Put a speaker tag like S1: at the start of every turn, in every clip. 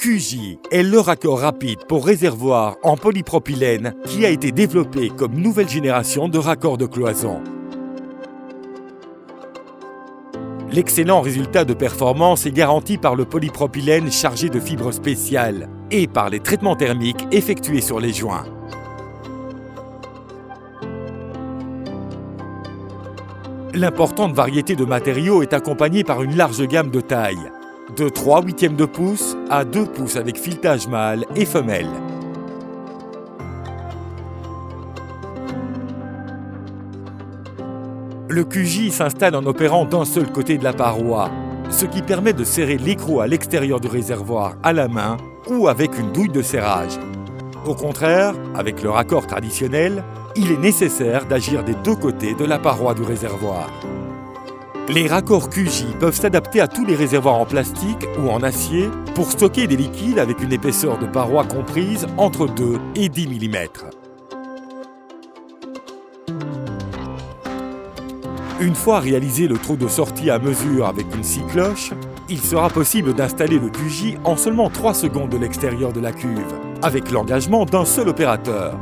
S1: QJ est le raccord rapide pour réservoir en polypropylène qui a été développé comme nouvelle génération de raccords de cloison. L'excellent résultat de performance est garanti par le polypropylène chargé de fibres spéciales et par les traitements thermiques effectués sur les joints. L'importante variété de matériaux est accompagnée par une large gamme de tailles, de 3/8 de pouce à 2 pouces avec filetage mâle et femelle. Le QJ s'installe en opérant d'un seul côté de la paroi, ce qui permet de serrer l'écrou à l'extérieur du réservoir à la main ou avec une douille de serrage. Au contraire, avec le raccord traditionnel, il est nécessaire d'agir des deux côtés de la paroi du réservoir. Les raccords QJ peuvent s'adapter à tous les réservoirs en plastique ou en acier pour stocker des liquides avec une épaisseur de paroi comprise entre 2 et 10 mm. Une fois réalisé le trou de sortie à mesure avec une scie cloche, il sera possible d'installer le QJ en seulement 3 secondes de l'extérieur de la cuve, avec l'engagement d'un seul opérateur.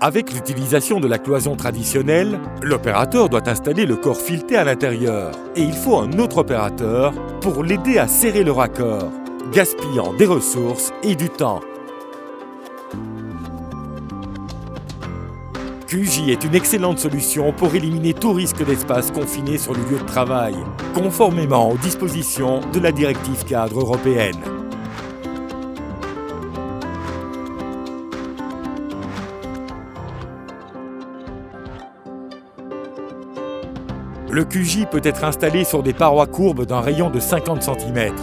S1: Avec l'utilisation de la cloison traditionnelle, l'opérateur doit installer le corps fileté à l'intérieur et il faut un autre opérateur pour l'aider à serrer le raccord, gaspillant des ressources et du temps. QJ est une excellente solution pour éliminer tout risque d'espace confiné sur le lieu de travail, conformément aux dispositions de la directive cadre européenne. Le QJ peut être installé sur des parois courbes d'un rayon de 50 cm.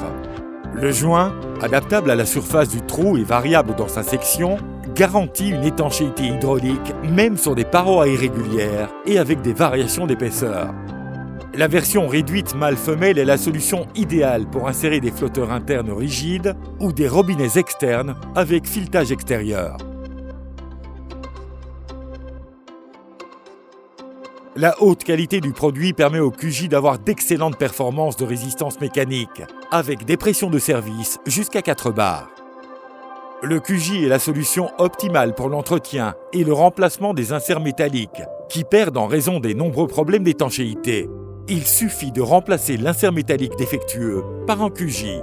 S1: Le joint, adaptable à la surface du trou et variable dans sa section, garantit une étanchéité hydraulique même sur des parois irrégulières et avec des variations d'épaisseur. La version réduite mâle-femelle est la solution idéale pour insérer des flotteurs internes rigides ou des robinets externes avec filetage extérieur. La haute qualité du produit permet au QJ d'avoir d'excellentes performances de résistance mécanique, avec des pressions de service jusqu'à 4 bars. Le QJ est la solution optimale pour l'entretien et le remplacement des inserts métalliques, qui perdent en raison des nombreux problèmes d'étanchéité. Il suffit de remplacer l'insert métallique défectueux par un QJ.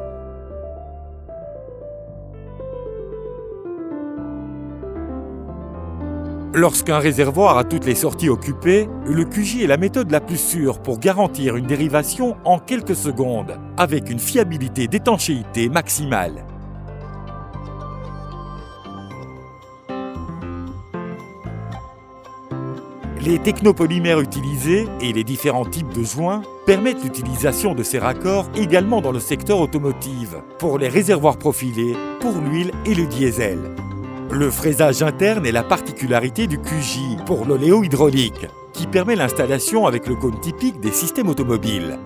S1: Lorsqu'un réservoir a toutes les sorties occupées, le QJ est la méthode la plus sûre pour garantir une dérivation en quelques secondes, avec une fiabilité d'étanchéité maximale. Les technopolymères utilisés et les différents types de joints permettent l'utilisation de ces raccords également dans le secteur automotive, pour les réservoirs profilés, pour l'huile et le diesel. Le fraisage interne est la particularité du QJ pour l'oléo hydraulique, qui permet l'installation avec le cône typique des systèmes automobiles.